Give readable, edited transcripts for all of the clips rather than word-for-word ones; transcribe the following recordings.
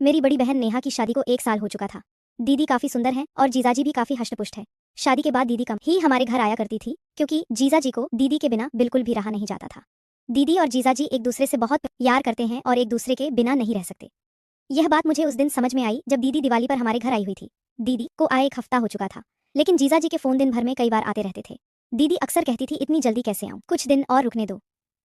मेरी बड़ी बहन नेहा की शादी को 1 साल हो चुका था। दीदी काफी सुंदर है और जीजाजी भी काफी हष्टपुष्ट है। शादी के बाद दीदी कम ही हमारे घर आया करती थी क्योंकि जीजाजी को दीदी के बिना बिल्कुल भी रहा नहीं जाता था। दीदी और जीजाजी एक दूसरे से बहुत प्यार करते हैं और एक दूसरे के बिना नहीं रह सकते। यह बात मुझे उस दिन समझ में आई जब दीदी दिवाली पर हमारे घर आई हुई थी। दीदी को आए 1 हफ्ता हो चुका था, लेकिन जीजाजी के फोन दिन भर में कई बार आते रहते थे। दीदी अक्सर कहती थी इतनी जल्दी कैसे आऊं, कुछ दिन और रुकने दो।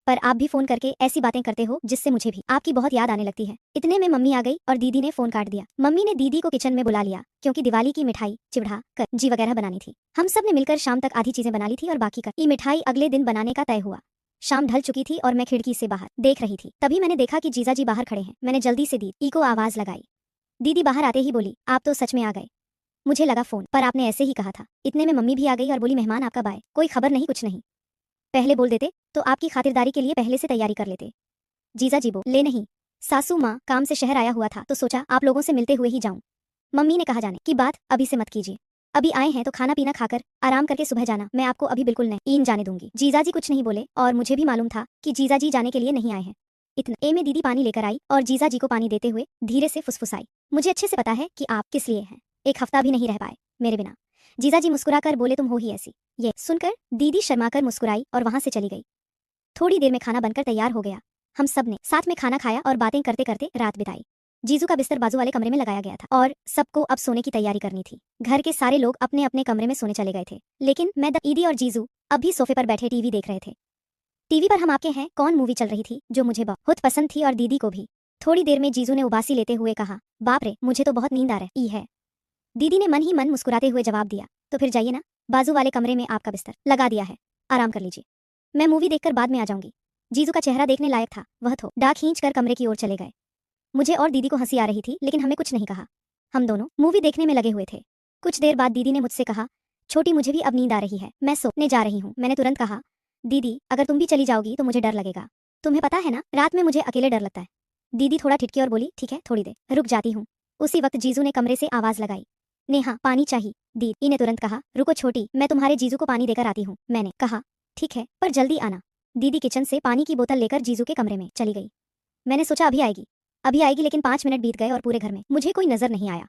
पर आप भी फोन करके ऐसी बातें करते हो जिससे मुझे भी आपकी बहुत याद आने लगती है। इतने में मम्मी आ गई और दीदी ने फोन काट दिया। मम्मी ने दीदी को किचन में बुला लिया क्योंकि दिवाली की मिठाई चिवड़ा जी वगैरह बनानी थी। हम सब ने मिलकर शाम तक आधी चीजें बना ली थी और बाकी का मिठाई अगले दिन बनाने का तय हुआ। शाम ढल चुकी थी और मैं खिड़की से बाहर देख रही थी। तभी मैंने देखा कि जीजाजी बाहर खड़े हैं। मैंने जल्दी से दीदी को आवाज लगाई। दीदी बाहर आते ही बोली, आप तो सच में आ गए। मुझे लगा फोन पर आपने ऐसे ही कहा था। इतने में मम्मी भी आ गई और बोली, मेहमान आपका बाय, कोई खबर नहीं कुछ नहीं, पहले बोल देते तो आपकी खातिरदारी के लिए पहले से तैयारी कर लेते। जीजाजी बोले, नहीं, सासू माँ काम से शहर आया हुआ था तो सोचा आप लोगों से मिलते हुए ही जाऊं। मम्मी ने कहा जाने की बात अभी से मत कीजिए, अभी आए हैं तो खाना पीना खाकर आराम करके सुबह जाना, मैं आपको अभी बिल्कुल नहीं जाने दूंगी। जीजाजी कुछ नहीं बोले और मुझे भी मालूम था कि जीजाजी जाने के लिए नहीं आए हैं। इतने में दीदी पानी लेकर आई और जीजाजी को पानी देते हुए धीरे से फुसफुसाई, मुझे अच्छे से पता है कि आप किस लिए हैं, 1 हफ्ता भी नहीं रह पाए मेरे बिना। जीजाजी मुस्कुराकर बोले, तुम हो ही ऐसी। ये सुनकर दीदी शर्माकर मुस्कुराई और वहां से चली गई। थोड़ी देर में खाना बनकर तैयार हो गया। हम सब ने साथ में खाना खाया और बातें करते करते रात बिताई। जीजू का बिस्तर बाजू वाले कमरे में लगाया गया था और सबको अब सोने की तैयारी करनी थी। घर के सारे लोग अपने अपने कमरे में सोने चले गए थे, लेकिन मैं दीदी और जीजू अभी सोफे पर बैठे टीवी देख रहे थे। टीवी पर हम आपके हैं कौन मूवी चल रही थी जो मुझे बहुत पसंद थी और दीदी को भी। थोड़ी देर में जीजू ने उबासी लेते हुए कहा, बाप रे, मुझे तो बहुत नींद आ रही है। दीदी ने मन ही मन मुस्कुराते हुए जवाब दिया, तो फिर जाइए ना, बाजू वाले कमरे में आपका बिस्तर लगा दिया है, आराम कर लीजिए, मैं मूवी देखकर बाद में आ जाऊंगी। जीजू का चेहरा देखने लायक था, वह तो डाक खींच कर कमरे की ओर चले गए। मुझे और दीदी को हंसी आ रही थी लेकिन हमें कुछ नहीं कहा। हम दोनों मूवी देखने में लगे हुए थे। कुछ देर बाद दीदी ने मुझसे कहा, छोटी मुझे भी अब नींद आ रही है, मैं सोने जा रही हूँ। मैंने तुरंत कहा, दीदी अगर तुम भी चली जाओगी तो मुझे डर लगेगा, तुम्हें पता है ना रात में मुझे अकेले डर लगता है। दीदी थोड़ा ठिठकी और बोली, ठीक है थोड़ी देर रुक जाती हूँ। उसी वक्त जीजू ने कमरे से आवाज लगाई, नेहा पानी चाहिए। दीदी ने तुरंत कहा, रुको छोटी, मैं तुम्हारे जीजू को पानी देकर आती हूँ। मैंने कहा, ठीक है पर जल्दी आना। दीदी किचन से पानी की बोतल लेकर जीजू के कमरे में चली गई। मैंने सोचा अभी आएगी, लेकिन 5 मिनट बीत गए और पूरे घर में मुझे कोई नजर नहीं आया।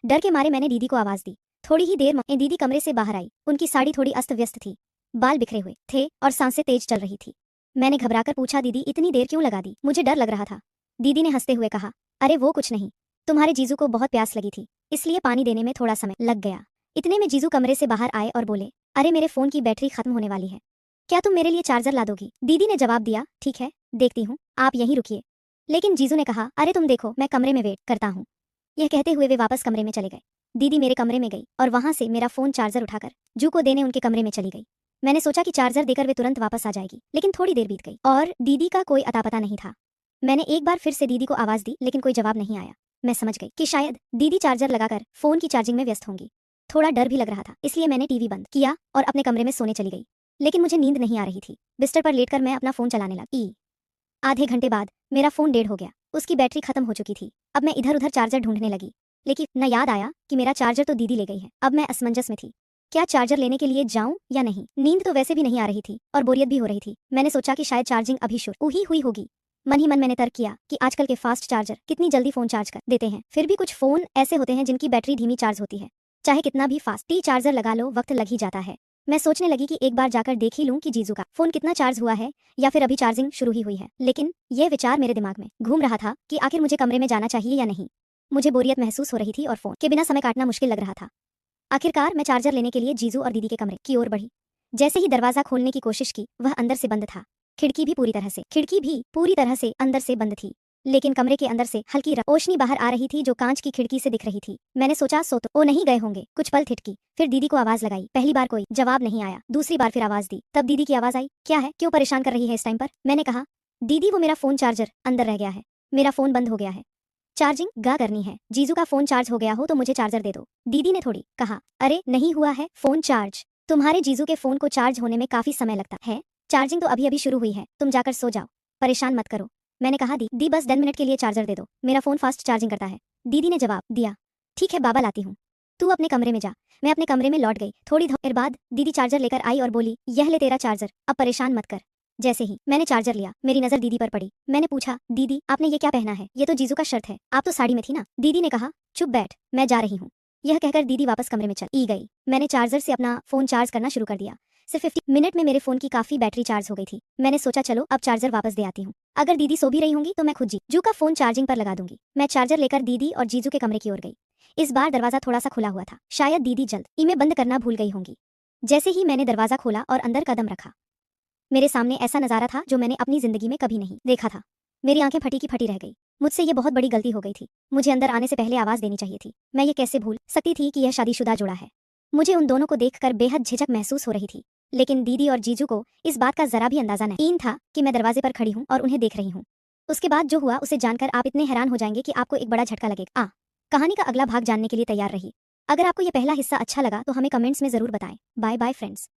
डर के मारे मैंने दीदी को आवाज दी। थोड़ी ही देर में दीदी कमरे से बाहर आई। उनकी साड़ी थोड़ी अस्त व्यस्त थी, बाल बिखरे हुए थे और सांसें तेज चल रही थी। मैंने घबराकर पूछा, दीदी इतनी देर क्यों लगा दी, मुझे डर लग रहा था। दीदी ने हंसते हुए कहा, अरे वो कुछ नहीं, तुम्हारे जीजू को बहुत प्यास लगी थी इसलिए पानी देने में थोड़ा समय लग गया। इतने में जीजू कमरे से बाहर आए और बोले, अरे मेरे फोन की बैटरी खत्म होने वाली है, क्या तुम मेरे लिए चार्जर ला दोगी। दीदी ने जवाब दिया, ठीक है देखती हूँ, आप यहीं रुकिए। लेकिन जीजू ने कहा, अरे तुम देखो मैं कमरे में वेट करता हूँ। यह कहते हुए वे वापस कमरे में चले गए। दीदी मेरे कमरे में गई और वहां से मेरा फोन चार्जर उठाकर जू को देने उनके कमरे में चली गई। मैंने सोचा कि चार्जर देकर वे तुरंत वापस आ जाएगी, लेकिन थोड़ी देर बीत गई और दीदी का कोई अता पता नहीं था। मैंने एक बार फिर से दीदी को आवाज दी लेकिन कोई जवाब नहीं आया। मैं समझ गई कि शायद दीदी चार्जर लगाकर फोन की चार्जिंग में व्यस्त होंगी। थोड़ा डर भी लग रहा था, इसलिए मैंने टीवी बंद किया और अपने कमरे में सोने चली गई। लेकिन मुझे नींद नहीं आ रही थी। बिस्तर पर लेटकर मैं अपना फोन चलाने लगी। आधे घंटे बाद मेरा फोन डेड हो गया, उसकी बैटरी खत्म हो चुकी थी। अब मैं इधर उधर चार्जर ढूंढने लगी, लेकिन न याद आया कि मेरा चार्जर तो दीदी ले गई है। अब मैं असमंजस में थी, क्या चार्जर लेने के लिए जाऊं या नहीं। नींद तो वैसे भी नहीं आ रही थी और बोरियत भी हो रही थी। मैंने सोचा कि शायद चार्जिंग अभी शुरू ही हुई होगी। मन ही मन मैंने तर्क किया कि आजकल के फास्ट चार्जर कितनी जल्दी फोन चार्ज कर देते हैं। फिर भी कुछ फोन ऐसे होते हैं जिनकी बैटरी धीमी चार्ज होती है, चाहे कितना भी फास्ट चार्जर लगा लो वक्त लग ही जाता है। मैं सोचने लगी कि एक बार जाकर देख ही लूं कि जीजू का फोन कितना चार्ज हुआ है या फिर अभी चार्जिंग शुरू ही हुई है। लेकिन यह विचार मेरे दिमाग में घूम रहा था कि आखिर मुझे कमरे में जाना चाहिए या नहीं। मुझे बोरियत महसूस हो रही थी और फोन के बिना समय काटना मुश्किल लग रहा था। आखिरकार मैं चार्जर लेने के लिए जीजू और दीदी के कमरे की ओर बढ़ी। जैसे ही दरवाजा खोलने की कोशिश की, वह अंदर से बंद था। खिड़की भी पूरी तरह से अंदर से बंद थी, लेकिन कमरे के अंदर से हल्की रोशनी बाहर आ रही थी जो कांच की खिड़की से दिख रही थी। मैंने सोचा सो तो ओ नहीं गए होंगे। कुछ पल ठिठकी, फिर दीदी को आवाज लगाई। पहली बार कोई जवाब नहीं आया। दूसरी बार फिर आवाज दी, तब दीदी की आवाज आई, क्या है, क्यों परेशान कर रही है इस टाइम पर। मैंने कहा, दीदी वो मेरा फोन चार्जर अंदर रह गया है, मेरा फोन बंद हो गया है, चार्जिंग गा करनी है। जीजू का फोन चार्ज हो गया हो तो मुझे चार्जर दे दो। दीदी ने थोड़ी कहा, अरे नहीं हुआ है फोन चार्ज, तुम्हारे जीजू के फोन को चार्ज होने में काफी समय लगता है, चार्जिंग तो अभी अभी शुरू हुई है, तुम जाकर सो जाओ, परेशान मत करो। मैंने कहा, दी बस 10 मिनट के लिए चार्जर दे दो, मेरा फोन फास्ट चार्जिंग करता है। दीदी ने जवाब दिया, ठीक है बाबा लाती हूँ, तू अपने कमरे में जा। मैं अपने कमरे में लौट गई। थोड़ी देर बाद दीदी चार्जर लेकर आई और बोली, यह ले तेरा चार्जर, अब परेशान मत कर, जैसे ही मैंने चार्जर लिया, मेरी नजर दीदी पर पड़ी। मैंने पूछा, दीदी आपने ये क्या पहना है? ये तो जीजू का शर्ट है, आप तो साड़ी में थी ना। दीदी ने कहा, चुप बैठ, मैं जा रही हूँ। यह कहकर दीदी वापस कमरे में चली गई। मैंने चार्जर से अपना फोन चार्ज करना शुरू कर दिया। सिर्फ 50 मिनट में मेरे फोन की काफी बैटरी चार्ज हो गई थी। मैंने सोचा चलो अब चार्जर वापस दे आती हूँ। अगर दीदी सो भी रही होंगी तो मैं खुद जीजू का फोन चार्जिंग पर लगा दूंगी। मैं चार्जर लेकर दीदी और जीजू के कमरे की ओर गई। इस बार दरवाजा थोड़ा सा खुला हुआ था, शायद दीदी जल्द ही में बंद करना भूल गई होंगी। जैसे ही मैंने दरवाजा खोला और अंदर कदम रखा, मेरे सामने ऐसा नजारा था जो मैंने अपनी जिंदगी में कभी नहीं देखा था। मेरी आंखें फटी की फटी रह गई। मुझसे ये बहुत बड़ी गलती हो गई थी। मुझे अंदर आने से पहले आवाज देनी चाहिए थी। मैं ये कैसे भूल सकती थी कि यह शादीशुदा जोड़ा है। मुझे उन दोनों को देखकर बेहद झिझक महसूस हो रही थी, लेकिन दीदी और जीजू को इस बात का जरा भी अंदाजा नहीं था कि मैं दरवाजे पर खड़ी हूँ और उन्हें देख रही हूँ। उसके बाद जो हुआ उसे जानकर आप इतने हैरान हो जाएंगे कि आपको एक बड़ा झटका लगेगा। कहानी का अगला भाग जानने के लिए तैयार रही। अगर आपको यह पहला हिस्सा अच्छा लगा तो हमें कमेंट्स में जरूर बताएं। Bye bye friends.